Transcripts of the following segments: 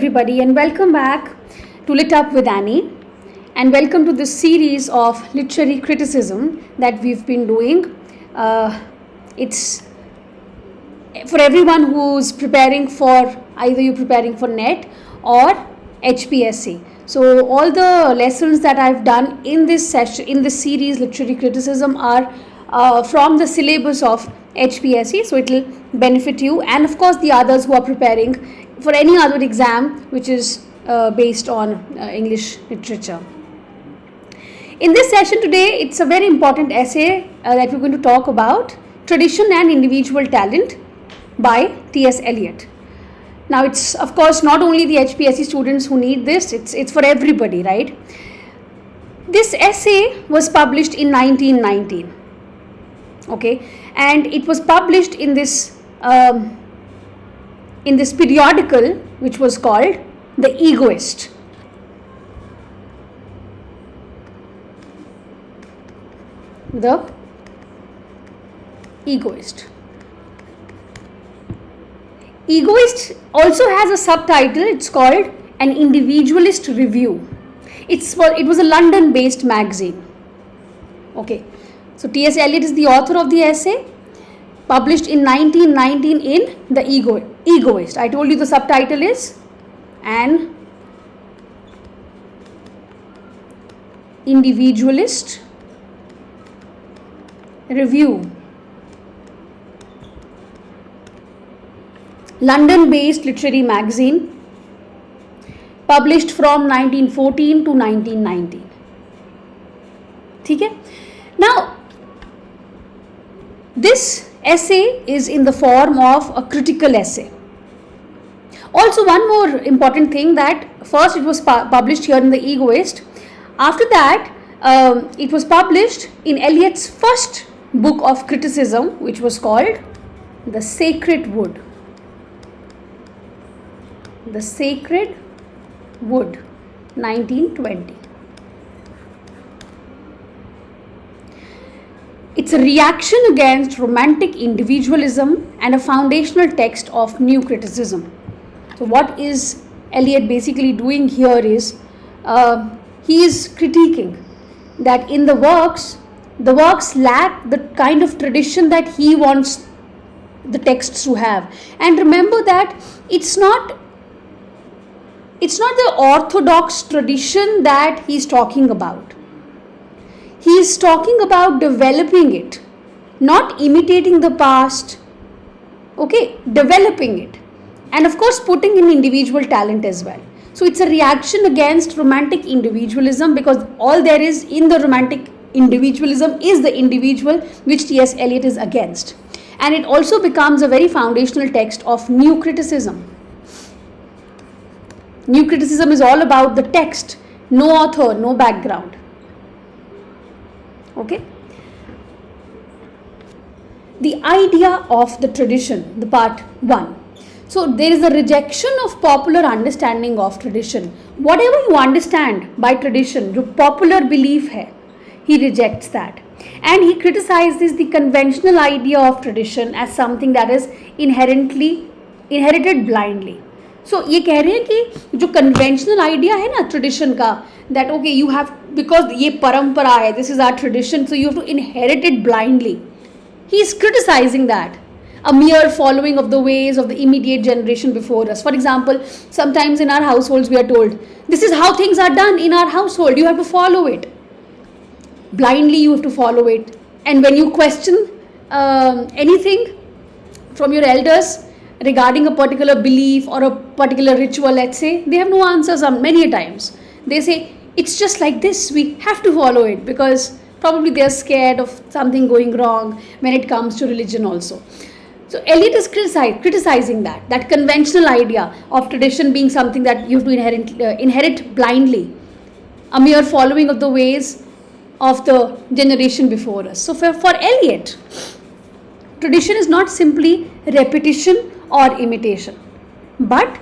everybody, and welcome back to Lit Up with Annie, and welcome to this series of literary criticism that we've been doing. It's for everyone who's preparing for either you're preparing for NET or HPSC. So all the lessons that I've done in this session, in this series, literary criticism, are from the syllabus of HPSC, so it will benefit you and of course the others who are preparing for any other exam which is based on English literature. In this session today, it's a very important essay that we're going to talk about, Tradition and Individual Talent by T.S. Eliot. Now it's of course not only the HPSC students who need this, it's for everybody, right? This essay was published in 1919, okay, and it was published in this periodical which was called The Egoist. The Egoist. Egoist also has a subtitle. It's called An Individualist Review. It was a London-based magazine. Okay, so T.S. Eliot is the author of the essay, published in 1919 in The Egoist. I told you the subtitle is An Individualist Review. London-based literary magazine, published from 1914 to 1919. Okay? Now, this essay is in the form of a critical essay. Also, one more important thing, that first it was published here in The Egoist. After that, it was published in Eliot's first book of criticism, which was called The Sacred Wood. The Sacred Wood, 1920. It's a reaction against romantic individualism and a foundational text of new criticism. So what is Eliot basically doing here is, he is critiquing that in the works lack the kind of tradition that he wants the texts to have. And remember that it's not the orthodox tradition that he's talking about. He is talking about developing it, not imitating the past, okay, developing it. And of course putting in individual talent as well. So it's a reaction against romantic individualism, because all there is in the romantic individualism is the individual, which T.S. Eliot is against. And it also becomes a very foundational text of new criticism. New criticism is all about the text, no author, no background. Okay? The idea of the tradition, the part 1. So there is a rejection of popular understanding of tradition. Whatever you understand by tradition, your popular belief hai, he rejects that. And he criticizes the conventional idea of tradition as something that is inherited blindly. So ये कह रहे हैं कि जो conventional idea है ना tradition का, that okay you have, because ये परंपरा है, this is our tradition, so you have to inherit it blindly. He is criticizing that, a mere following of the ways of the immediate generation before us. For example, sometimes in our households we are told, this is how things are done in our household, you have to follow it. Blindly you have to follow it. And when you question anything from your elders regarding a particular belief or a particular ritual, let's say, they have no answers many times. They say, it's just like this, we have to follow it, because probably they are scared of something going wrong when it comes to religion also. So Eliot is criticizing that conventional idea of tradition being something that you have to inherit blindly, a mere following of the ways of the generation before us. So for Eliot, tradition is not simply repetition or imitation, but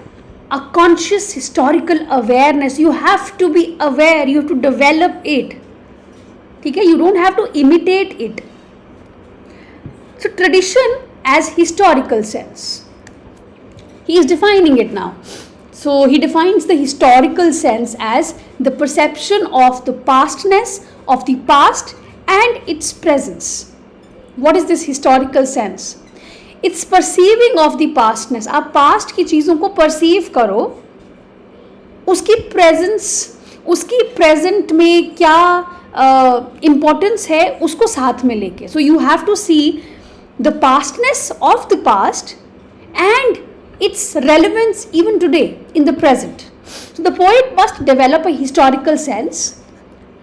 a conscious historical awareness. You have to be aware, you have to develop it. Okay? You don't have to imitate it. So tradition as historical sense. He is defining it now. So he defines the historical sense as the perception of the pastness of the past and its presence. What is this historical sense? It's perceiving of the pastness. आप past की चीज़ों को perceive करो, उसकी presence, उसकी present में क्या importance है उसको साथ में लेके. So you have to see the pastness of the past and its relevance even today in the present. So the poet must develop a historical sense.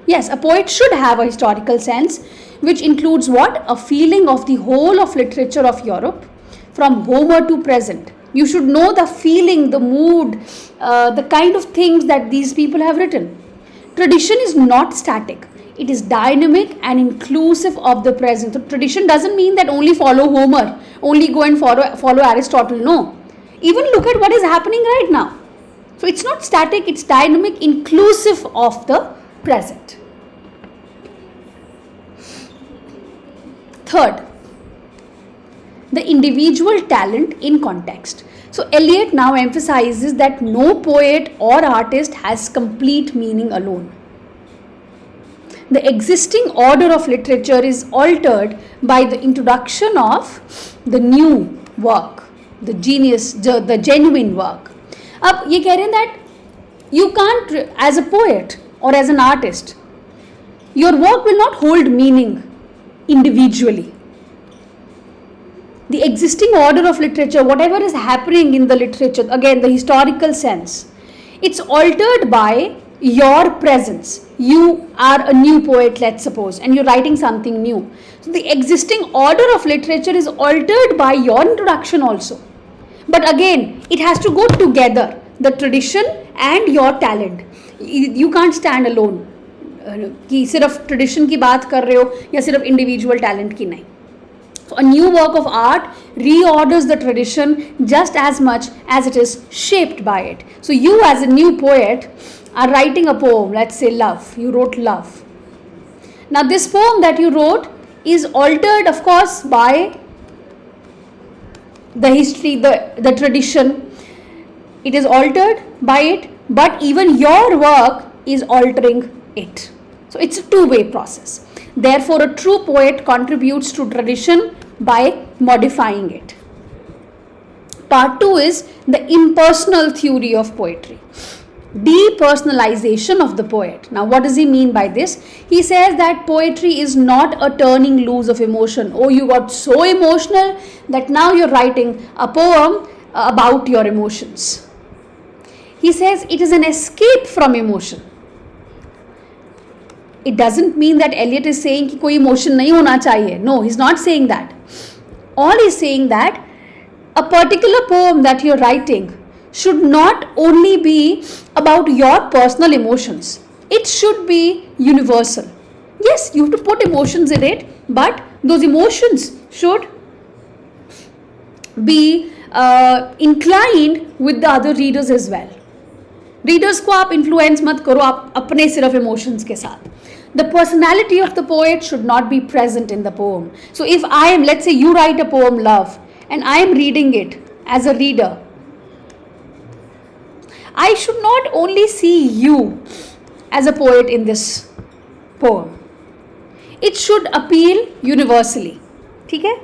Yes, a poet should have a historical sense, which includes what? A feeling of the whole of literature of Europe from Homer to present. You should know the feeling, the mood, the kind of things that these people have written. Tradition is not static. It is dynamic and inclusive of the present. So tradition doesn't mean that only follow Homer, only go and follow Aristotle. No. Even look at what is happening right now. So it's not static, it's dynamic, inclusive of the present. Third, the individual talent in context. So Eliot now emphasizes that no poet or artist has complete meaning alone. The existing order of literature is altered by the introduction of the new work, the genius, the genuine work. अब ये कह रहे हैं that you can't, as a poet or as an artist, your work will not hold meaning individually. The existing order of literature, whatever is happening in the literature, again the historical sense, it's altered by your presence. You are a new poet, let's suppose, and you're writing something new. So the existing order of literature is altered by your introduction also. But again, it has to go together, the tradition and your talent. You can't stand alone. कि सिर्फ tradition की बात कर रहे हो या सिर्फ individual talent की नहीं. So a new work of art reorders the tradition just as much as it is shaped by it. So you as a new poet are writing a poem, let's say love. You wrote love. Now this poem that you wrote is altered, of course, by the history, the tradition. It is altered by it, but even your work is altering it. So it's a two-way process. Therefore, a true poet contributes to tradition by modifying it. Part 2 is the impersonal theory of poetry. Depersonalization of the poet. Now, what does he mean by this? He says that poetry is not a turning loose of emotion. Oh, you got so emotional that now you're writing a poem about your emotions. He says it is an escape from emotion. It doesn't mean that Eliot is saying कि कोई emotion नहीं होना चाहिए. No, he's not saying that. All he's saying that a particular poem that you're writing should not only be about your personal emotions. It should be universal. Yes, you have to put emotions in it, but those emotions should be inclined with the other readers as well. Readers को आप influence मत करो आप अपने सिर्फ emotions के साथ. The personality of the poet should not be present in the poem. So if I am, let's say you write a poem love and I am reading it as a reader, I should not only see you as a poet in this poem. It should appeal universally. ठीक है?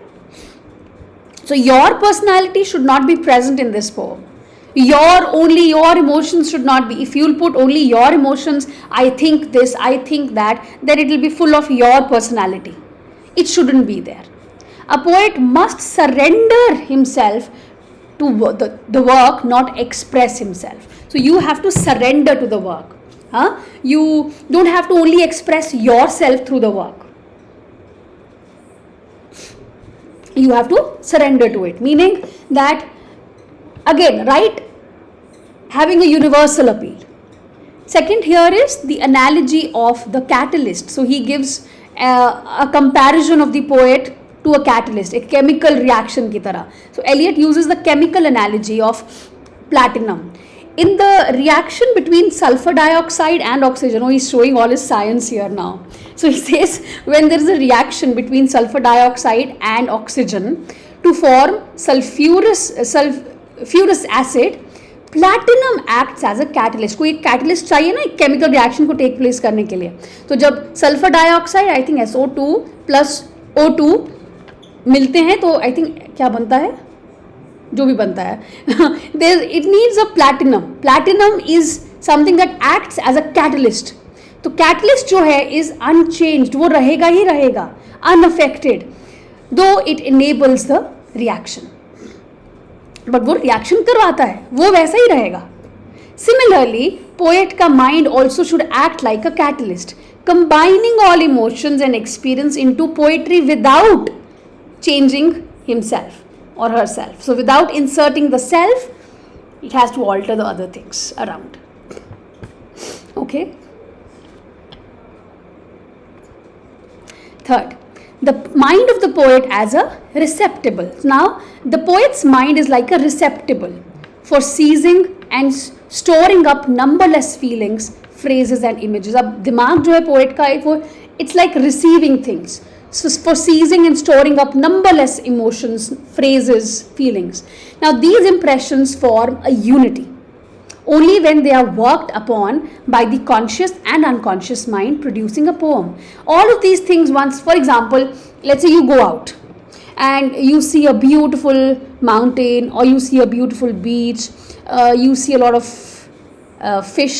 So your personality should not be present in this poem. Only your emotions should not be. If you'll put only your emotions, I think this, I think that, then it will be full of your personality. It shouldn't be there. A poet must surrender himself to the work, not express himself. So you have to surrender to the work. You don't have to only express yourself through the work. You have to surrender to it. Meaning that, again, right, having a universal appeal. Second here is the analogy of the catalyst. So he gives a comparison of the poet to a catalyst, a chemical reaction ki tarah. So Eliot uses the chemical analogy of platinum. In the reaction between sulfur dioxide and oxygen, he's showing all his science here now. So he says when there is a reaction between sulfur dioxide and oxygen to form sulfurous acid, platinum acts as a catalyst. कोई एक catalyst चाहिए ना एक chemical reaction को take place करने के लिए. तो जब sulphur dioxide I think SO2 plus O2 मिलते हैं तो आई थिंक क्या बनता है, जो भी बनता है it needs a platinum. Platinum is something that acts as a catalyst. तो कैटलिस्ट जो है इज अनचेंज्ड, वो रहेगा ही रहेगा, अनअफेक्टेड, दो it enables the reaction. But वो रिएक्शन करवाता है, वो वैसा ही रहेगा. सिमिलरली पोएट का mind also should act like a catalyst, combining all emotions and experience into poetry without changing himself or herself. So without inserting the self, it has to alter the other things around. Okay. Third, the mind of the poet as a receptacle. Now, the poet's mind is like a receptacle for seizing and storing up numberless feelings, phrases and images. अब दिमाग जो है poet का एक वो it's like receiving things, so for seizing and storing up numberless emotions, phrases, feelings. Now these impressions form a unity only when they are worked upon by the conscious and unconscious mind producing a poem. All of these things once, for example, let's say you go out and you see a beautiful mountain or you see a beautiful beach, you see a lot of fish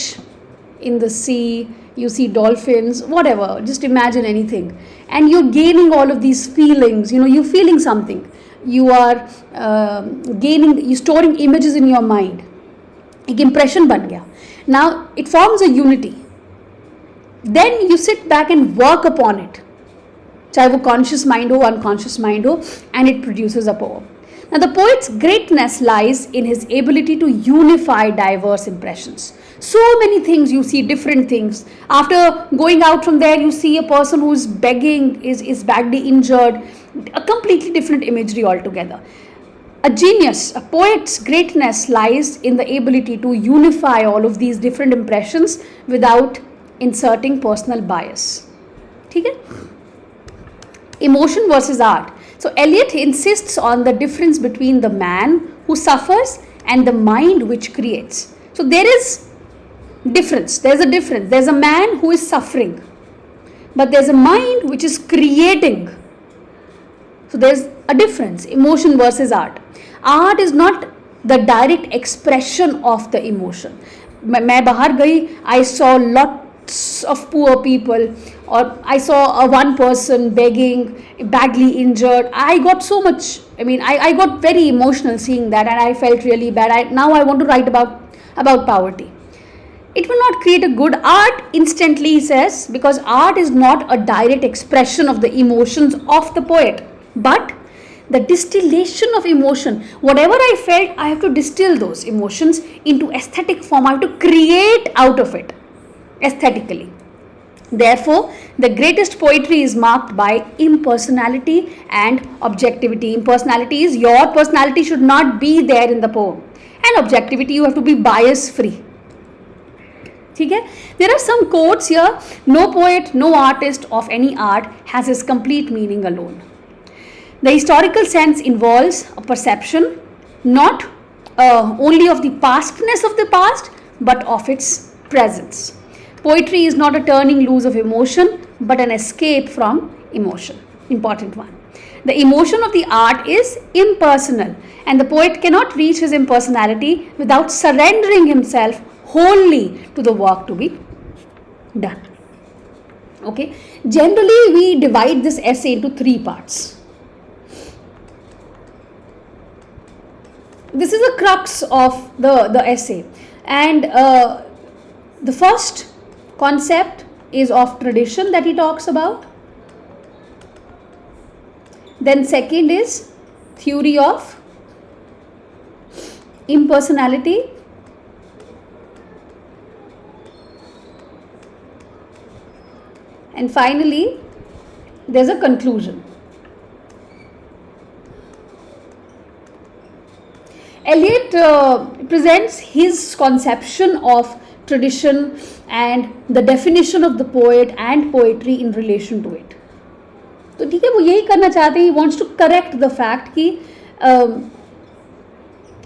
in the sea, you see dolphins, whatever, just imagine anything, and you're gaining all of these feelings, you're feeling something, you are you're storing images in your mind, एक impression बन गया. Now it forms a unity, then you sit back and work upon it, चाहे वो conscious mind हो, unconscious mind हो, and it produces a poem. Now the poet's greatness lies in his ability to unify diverse impressions. So many things, you see different things. After going out from there, you see a person who is begging, is badly injured, a completely different imagery altogether. A genius, a poet's greatness lies in the ability to unify all of these different impressions without inserting personal bias. ठीक है? Emotion versus art. So Eliot insists on the difference between the man who suffers and the mind which creates. So there is difference. There's a difference. There's a man who is suffering, but there's a mind which is creating. So there's a difference. Emotion versus art. Art is not the direct expression of the emotion. मैं बाहर गई, I saw lots of poor people, or I saw one person begging, badly injured. I got so much, I got very emotional seeing that, and I felt really bad. Now I want to write about poverty. It will not create a good art instantly, he says, because art is not a direct expression of the emotions of the poet, but the distillation of emotion. Whatever I felt, I have to distill those emotions into aesthetic form. I have to create out of it aesthetically. Therefore, the greatest poetry is marked by impersonality and objectivity. Impersonality is your personality should not be there in the poem, and objectivity, you have to be bias free. ठीक है? There are some quotes here. No poet, no artist of any art has his complete meaning alone. The historical sense involves a perception not only of the pastness of the past, but of its presence. Poetry is not a turning loose of emotion, but an escape from emotion. Important one. The emotion of the art is impersonal, and the poet cannot reach his impersonality without surrendering himself wholly to the work to be done. Okay. Generally, we divide this essay into 3 parts. This is the crux of the essay, and the first concept is of tradition that he talks about. Then second is theory of impersonality. And finally, there's a conclusion. Eliot presents his conception of tradition and the definition of the poet and poetry in relation to it. तो ठीक है, वो यही करना चाहते हैं. He wants to correct the fact कि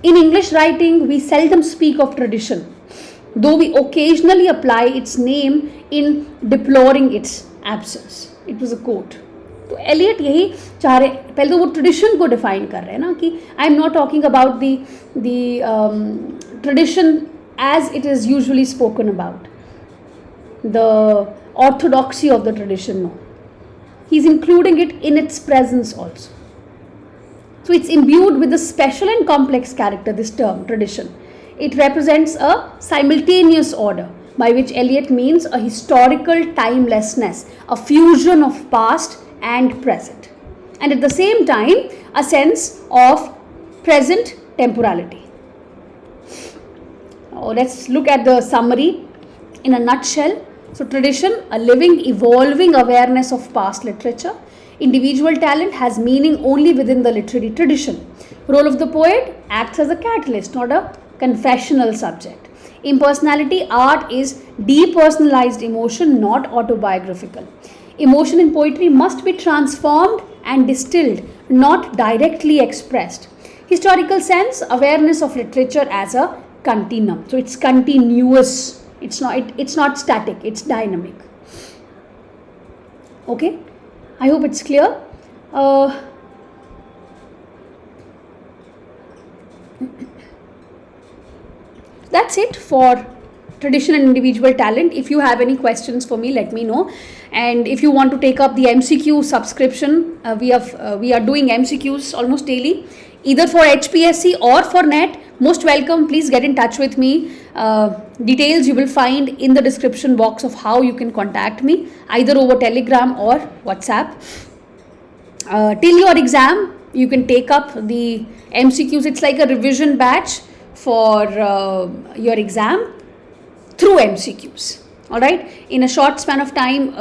In English writing, we seldom speak of tradition, though we occasionally apply its name in deploring its absence. It was a quote. तो एलियट यही चाह रहे, पहले तो वो ट्रेडिशन को डिफाइन कर रहे हैं ना, कि I am not talking about the tradition as it is usually spoken about, the orthodoxy of the tradition. No, he is including it in its presence also. So it's imbued with a special and complex character, this term, tradition. It represents a simultaneous order, by which Eliot means a historical timelessness, a fusion of past and present, and at the same time a sense of present temporality. Let's look at the summary in a nutshell. So tradition, a living, evolving awareness of past literature. Individual talent has meaning only within the literary tradition. Role of the poet acts as a catalyst, not a confessional subject. Impersonality, art is depersonalized emotion, not autobiographical. Emotion in poetry must be transformed and distilled, not directly expressed. Historical sense, awareness of literature as a continuum. So it's continuous. It's not static. It's dynamic. Okay. I hope it's clear. That's it for tradition and individual talent. If you have any questions for me, let me know. And if you want to take up the MCQ subscription, we are doing MCQs almost daily, either for HPSC or for NET. Most welcome. Please get in touch with me. Details you will find in the description box of how you can contact me, either over Telegram or WhatsApp. Till your exam, you can take up the MCQs. It's like a revision batch for your exam through MCQs. Alright, in a short span of time,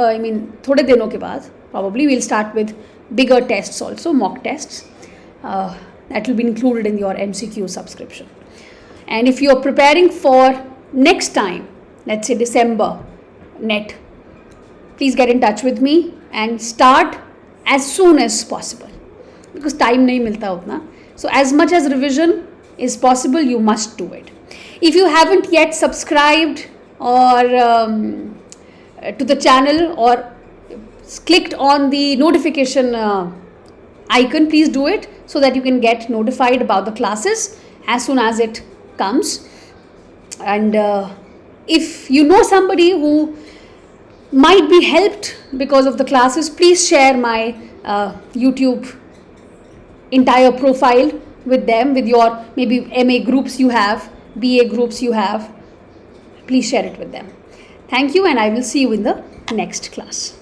थोड़े दिनों के बाद, probably we'll start with bigger tests also, mock tests. That will be included in your MCQ subscription. And if you are preparing for next time, let's say December NET, please get in touch with me and start as soon as possible, because time nahi milta utna. So as much as revision is possible, you must do it. If you haven't yet subscribed or to the channel or clicked on the notification icon, please do it so that you can get notified about the classes as soon as it comes. And if you know somebody who might be helped because of the classes, please share my YouTube entire profile with them, with your maybe MA groups you have, BA groups you have. Please share it with them. Thank you, and I will see you in the next class.